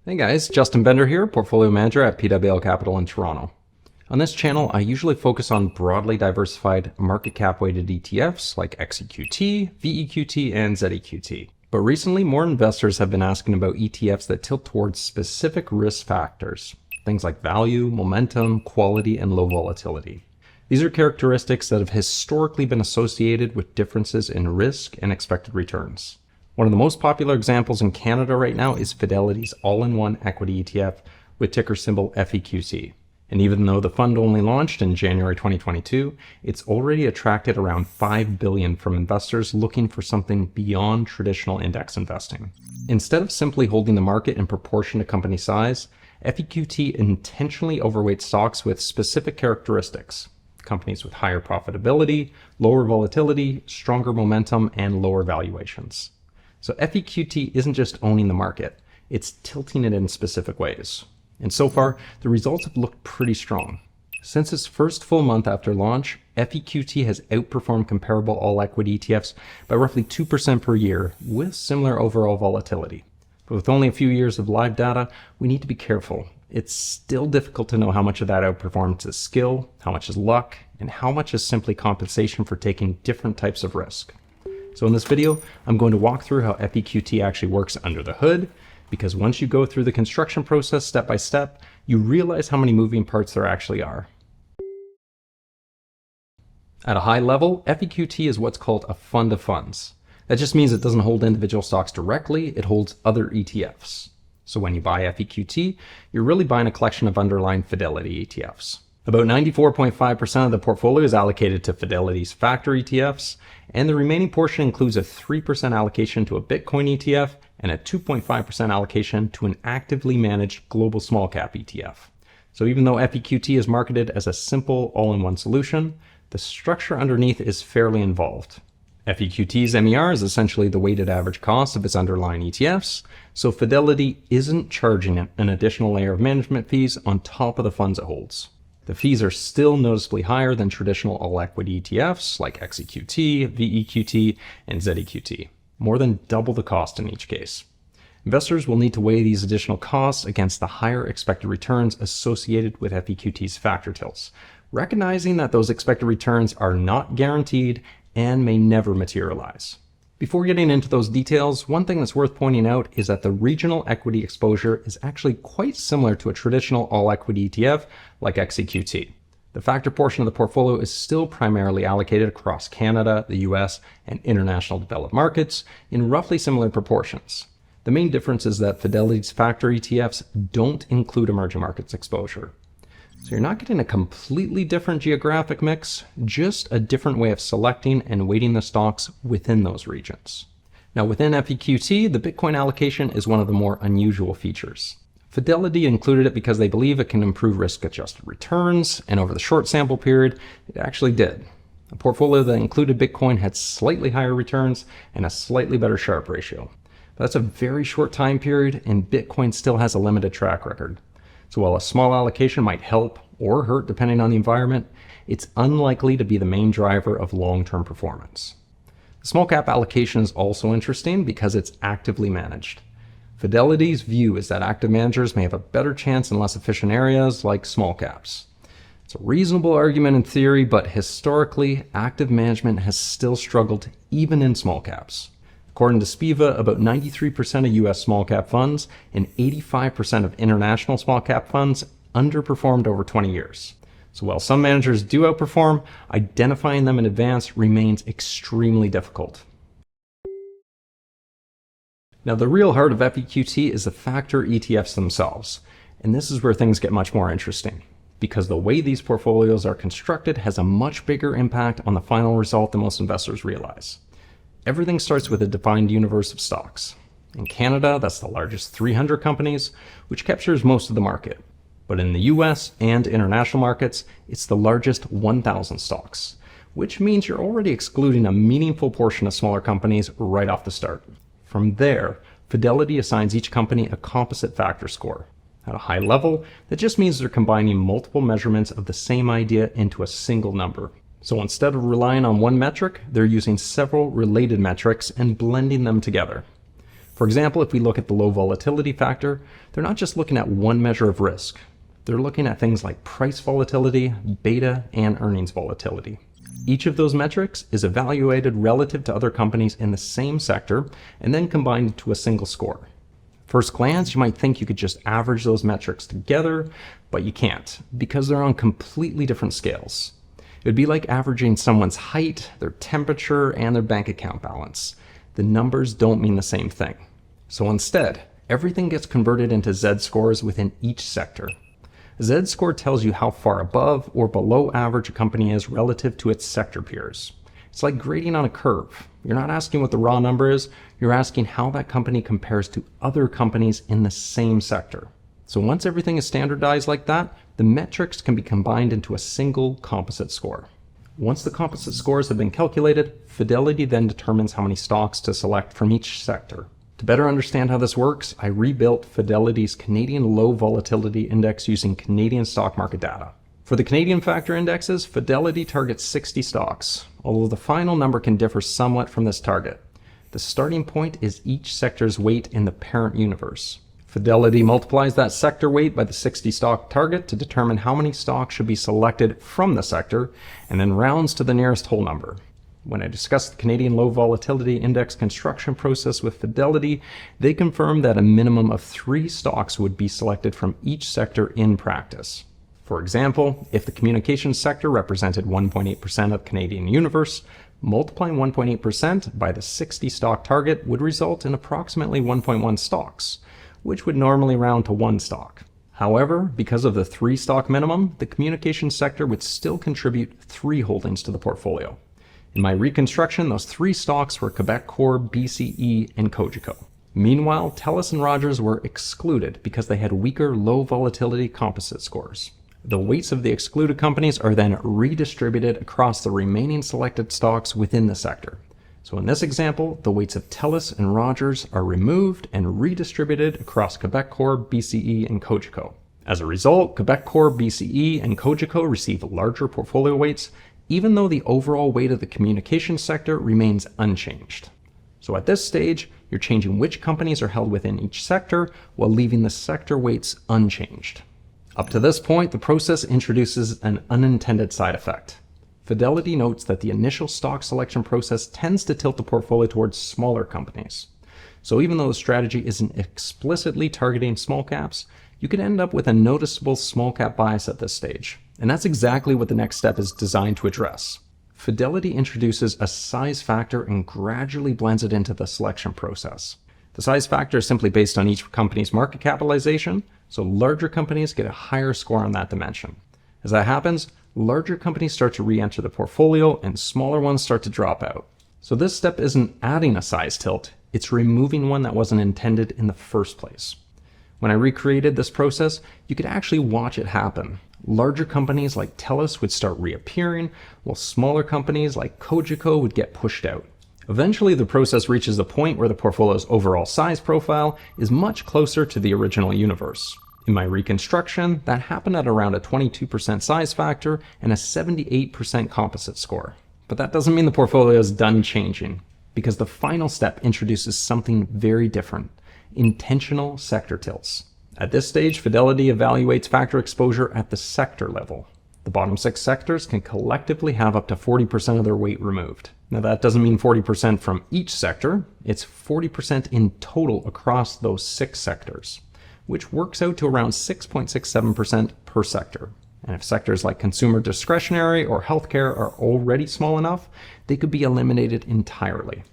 Hey guys, Justin Bender here, Portfolio Manager at PWL Capital in Toronto. On this channel, I usually focus on broadly diversified market cap weighted ETFs like XEQT, VEQT, and ZEQT. But recently, more investors have been asking about ETFs that tilt towards specific risk factors, things like value, momentum, quality, and low volatility. These are characteristics that have historically been associated with differences in risk and expected returns. One of the most popular examples in Canada right now is Fidelity's all-in-one equity ETF with ticker symbol FEQT. And even though the fund only launched in January 2022, it's already attracted around $5 billion from investors looking for something beyond traditional index investing. Instead of simply holding the market in proportion to company size, FEQT intentionally overweights stocks with specific characteristics. Companies with higher profitability, lower volatility, stronger momentum, and lower valuations. So FEQT isn't just owning the market, it's tilting it in specific ways. And so far, the results have looked pretty strong. Since its first full month after launch, FEQT has outperformed comparable all-equity ETFs by roughly 2% per year, with similar overall volatility. But with only a few years of live data, we need to be careful. It's still difficult to know how much of that outperformance is skill, how much is luck, and how much is simply compensation for taking different types of risk. So in this video, I'm going to walk through how FEQT actually works under the hood, because once you go through the construction process step by step, you realize how many moving parts there actually are. At a high level, FEQT is what's called a fund of funds. That just means it doesn't hold individual stocks directly, it holds other ETFs. So when you buy FEQT, you're really buying a collection of underlying Fidelity ETFs. About 94.5% of the portfolio is allocated to Fidelity's factor ETFs, and the remaining portion includes a 3% allocation to a Bitcoin ETF and a 2.5% allocation to an actively managed global small cap ETF. So even though FEQT is marketed as a simple all-in-one solution, the structure underneath is fairly involved. FEQT's MER is essentially the weighted average cost of its underlying ETFs, so Fidelity isn't charging it an additional layer of management fees on top of the funds it holds. The fees are still noticeably higher than traditional all-equity ETFs like XEQT, VEQT, and ZEQT, more than double the cost in each case. Investors will need to weigh these additional costs against the higher expected returns associated with FEQT's factor tilts, recognizing that those expected returns are not guaranteed and may never materialize. Before getting into those details, one thing that's worth pointing out is that the regional equity exposure is actually quite similar to a traditional all-equity ETF like XEQT. The factor portion of the portfolio is still primarily allocated across Canada, the US, and international developed markets in roughly similar proportions. The main difference is that Fidelity's factor ETFs don't include emerging markets exposure. So you're not getting a completely different geographic mix, just a different way of selecting and weighting the stocks within those regions. Now within FEQT, the Bitcoin allocation is one of the more unusual features. Fidelity included it because they believe it can improve risk-adjusted returns, and over the short sample period, it actually did. A portfolio that included Bitcoin had slightly higher returns and a slightly better Sharpe ratio. But that's a very short time period, and Bitcoin still has a limited track record. So while a small allocation might help or hurt depending on the environment, it's unlikely to be the main driver of long-term performance. The small cap allocation is also interesting because it's actively managed. Fidelity's view is that active managers may have a better chance in less efficient areas like small caps. It's a reasonable argument in theory, but historically, active management has still struggled even in small caps. According to SPIVA, about 93% of US small cap funds and 85% of international small cap funds underperformed over 20 years. So while some managers do outperform, identifying them in advance remains extremely difficult. Now the real heart of FEQT is the factor ETFs themselves, and this is where things get much more interesting, because the way these portfolios are constructed has a much bigger impact on the final result than most investors realize. Everything starts with a defined universe of stocks. In Canada, that's the largest 300 companies, which captures most of the market. But in the US and international markets, it's the largest 1,000 stocks, which means you're already excluding a meaningful portion of smaller companies right off the start. From there, Fidelity assigns each company a composite factor score. At a high level, that just means they're combining multiple measurements of the same idea into a single number. So instead of relying on one metric, they're using several related metrics and blending them together. For example, if we look at the low volatility factor, they're not just looking at one measure of risk. They're looking at things like price volatility, beta, and earnings volatility. Each of those metrics is evaluated relative to other companies in the same sector and then combined into a single score. First glance, you might think you could just average those metrics together, but you can't because they're on completely different scales. It would be like averaging someone's height, their temperature, and their bank account balance. The numbers don't mean the same thing. So instead, everything gets converted into Z-scores within each sector. A Z-score tells you how far above or below average a company is relative to its sector peers. It's like grading on a curve. You're not asking what the raw number is, you're asking how that company compares to other companies in the same sector. So once everything is standardized like that, the metrics can be combined into a single composite score. Once the composite scores have been calculated, Fidelity then determines how many stocks to select from each sector. To better understand how this works, I rebuilt Fidelity's Canadian Low Volatility Index using Canadian stock market data. For the Canadian factor indexes, Fidelity targets 60 stocks, although the final number can differ somewhat from this target. The starting point is each sector's weight in the parent universe. Fidelity multiplies that sector weight by the 60 stock target to determine how many stocks should be selected from the sector, and then rounds to the nearest whole number. When I discussed the Canadian Low Volatility Index construction process with Fidelity, they confirmed that a minimum of 3 stocks would be selected from each sector in practice. For example, if the communications sector represented 1.8% of Canadian universe, multiplying 1.8% by the 60 stock target would result in approximately 1.1 stocks, which would normally round to 1 stock. However, because of the 3 stock minimum, the communications sector would still contribute 3 holdings to the portfolio. In my reconstruction, those 3 stocks were Quebecor, BCE, and Cogeco. Meanwhile, TELUS and Rogers were excluded because they had weaker low volatility composite scores. The weights of the excluded companies are then redistributed across the remaining selected stocks within the sector. So in this example, the weights of TELUS and Rogers are removed and redistributed across Quebecor, BCE, and Cogeco. As a result, Quebecor, BCE, and Cogeco receive larger portfolio weights, even though the overall weight of the communications sector remains unchanged. So at this stage, you're changing which companies are held within each sector while leaving the sector weights unchanged. Up to this point, the process introduces an unintended side effect. Fidelity notes that the initial stock selection process tends to tilt the portfolio towards smaller companies. So even though the strategy isn't explicitly targeting small caps, you could end up with a noticeable small cap bias at this stage. And that's exactly what the next step is designed to address. Fidelity introduces a size factor and gradually blends it into the selection process. The size factor is simply based on each company's market capitalization, so larger companies get a higher score on that dimension. As that happens, larger companies start to re-enter the portfolio and smaller ones start to drop out. So this step isn't adding a size tilt, it's removing one that wasn't intended in the first place. When I recreated this process, you could actually watch it happen. Larger companies like TELUS would start reappearing, while smaller companies like Cogeco would get pushed out. Eventually, the process reaches a point where the portfolio's overall size profile is much closer to the original universe. In my reconstruction, that happened at around a 22% size factor and a 78% composite score. But that doesn't mean the portfolio is done changing, because the final step introduces something very different: intentional sector tilts. At this stage, Fidelity evaluates factor exposure at the sector level. The bottom 6 sectors can collectively have up to 40% of their weight removed. Now that doesn't mean 40% from each sector, it's 40% in total across those 6 sectors, which works out to around 6.67% per sector. And if sectors like consumer discretionary or healthcare are already small enough, they could be eliminated entirely.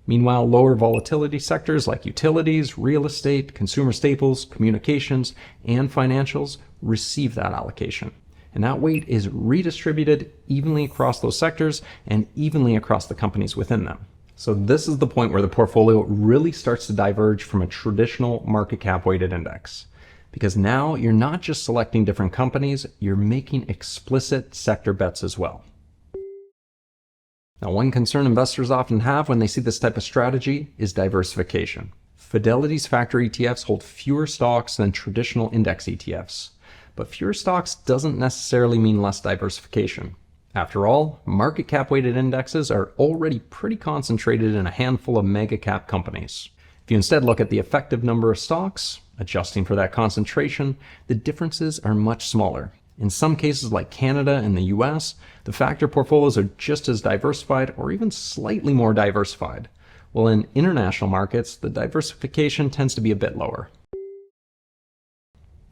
Meanwhile, lower volatility sectors like utilities, real estate, consumer staples, communications, and financials receive that allocation. And that weight is redistributed evenly across those sectors and evenly across the companies within them. So this is the point where the portfolio really starts to diverge from a traditional market cap weighted index. Because now you're not just selecting different companies, you're making explicit sector bets as well. Now, one concern investors often have when they see this type of strategy is diversification. Fidelity's factor ETFs hold fewer stocks than traditional index ETFs. But fewer stocks doesn't necessarily mean less diversification. After all, market cap weighted indexes are already pretty concentrated in a handful of mega cap companies. If you instead look at the effective number of stocks, adjusting for that concentration, the differences are much smaller. In some cases like Canada and the US, the factor portfolios are just as diversified or even slightly more diversified, while in international markets, the diversification tends to be a bit lower.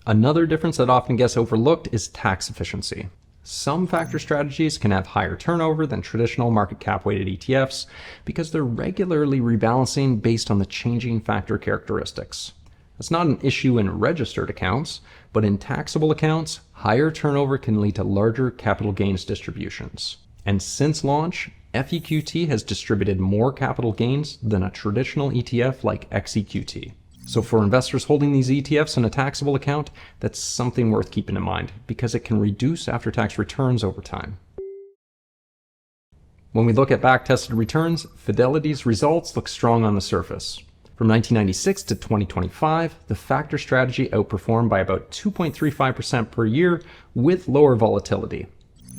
Another difference that often gets overlooked is tax efficiency. Some factor strategies can have higher turnover than traditional market cap weighted ETFs because they're regularly rebalancing based on the changing factor characteristics. That's not an issue in registered accounts, but in taxable accounts, higher turnover can lead to larger capital gains distributions. And since launch, FEQT has distributed more capital gains than a traditional ETF like XEQT. So for investors holding these ETFs in a taxable account, that's something worth keeping in mind because it can reduce after-tax returns over time. When we look at back-tested returns, Fidelity's results look strong on the surface. From 1996 to 2025, the factor strategy outperformed by about 2.35% per year with lower volatility.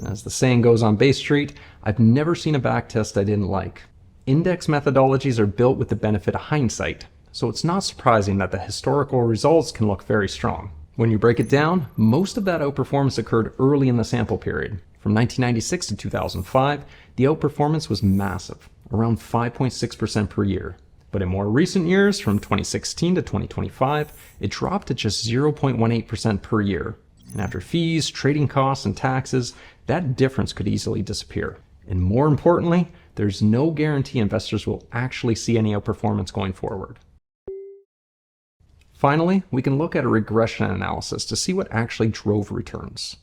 As the saying goes on Bay Street, I've never seen a backtest I didn't like. Index methodologies are built with the benefit of hindsight, so it's not surprising that the historical results can look very strong. When you break it down, most of that outperformance occurred early in the sample period. From 1996 to 2005, the outperformance was massive, around 5.6% per year. But in more recent years, from 2016 to 2025, it dropped to just 0.18% per year. And after fees, trading costs, and taxes, that difference could easily disappear. And more importantly, there's no guarantee investors will actually see any outperformance going forward. Finally, we can look at a regression analysis to see what actually drove returns.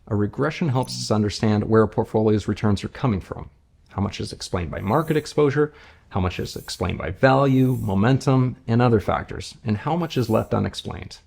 A regression helps us understand where a portfolio's returns are coming from. How much is explained by market exposure, how much is explained by value, momentum, and other factors, and how much is left unexplained.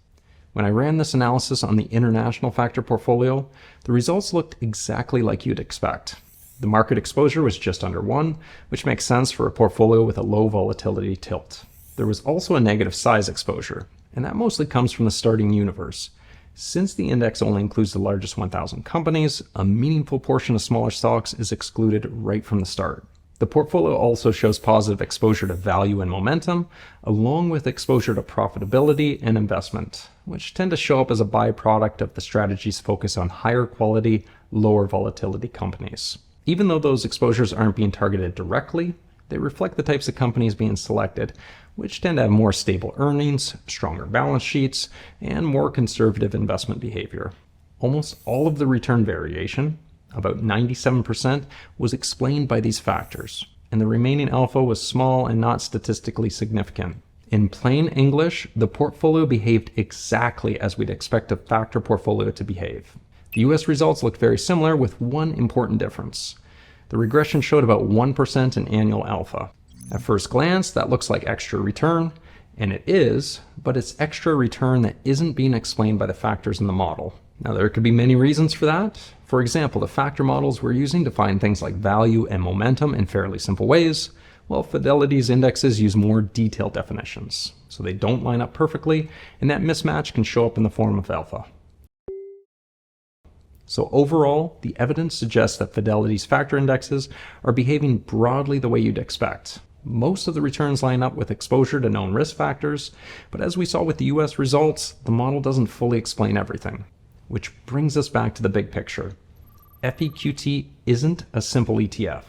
When I ran this analysis on the international factor portfolio, the results looked exactly like you'd expect. The market exposure was just under 1, which makes sense for a portfolio with a low volatility tilt. There was also a negative size exposure, and that mostly comes from the starting universe. Since the index only includes the largest 1,000 companies, a meaningful portion of smaller stocks is excluded right from the start. The portfolio also shows positive exposure to value and momentum, along with exposure to profitability and investment, which tend to show up as a byproduct of the strategy's focus on higher quality, lower volatility companies. Even though those exposures aren't being targeted directly, they reflect the types of companies being selected, which tend to have more stable earnings, stronger balance sheets, and more conservative investment behavior. Almost all of the return variation, about 97%, was explained by these factors, and the remaining alpha was small and not statistically significant. In plain English, the portfolio behaved exactly as we'd expect a factor portfolio to behave. The US results looked very similar with one important difference. The regression showed about 1% in annual alpha. At first glance, that looks like extra return, and it is, but it's extra return that isn't being explained by the factors in the model. Now, there could be many reasons for that. For example, the factor models we're using define things like value and momentum in fairly simple ways, while Fidelity's indexes use more detailed definitions. So they don't line up perfectly, and that mismatch can show up in the form of alpha. So overall, the evidence suggests that Fidelity's factor indexes are behaving broadly the way you'd expect. Most of the returns line up with exposure to known risk factors, but as we saw with the US results, the model doesn't fully explain everything. Which brings us back to the big picture. FEQT isn't a simple ETF.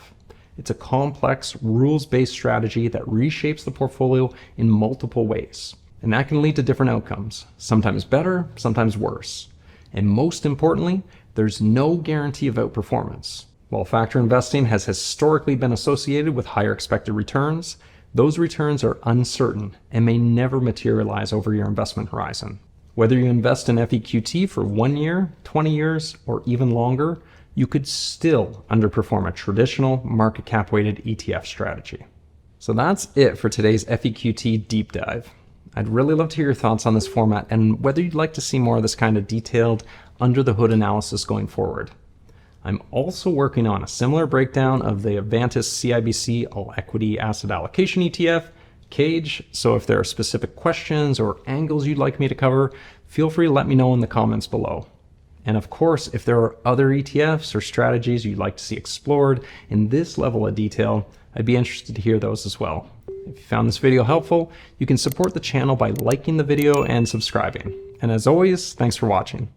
It's a complex, rules-based strategy that reshapes the portfolio in multiple ways. And that can lead to different outcomes, sometimes better, sometimes worse. And most importantly, there's no guarantee of outperformance. While factor investing has historically been associated with higher expected returns, those returns are uncertain and may never materialize over your investment horizon. Whether you invest in FEQT for 1 year, 20 years, or even longer, you could still underperform a traditional market cap weighted ETF strategy. So that's it for today's FEQT deep dive. I'd really love to hear your thoughts on this format and whether you'd like to see more of this kind of detailed under the hood analysis going forward. I'm also working on a similar breakdown of the Avantis CIBC All Equity Asset Allocation ETF, CAGE, so if there are specific questions or angles you'd like me to cover, feel free to let me know in the comments below. And of course, if there are other ETFs or strategies you'd like to see explored in this level of detail, I'd be interested to hear those as well. If you found this video helpful, you can support the channel by liking the video and subscribing. And as always, thanks for watching.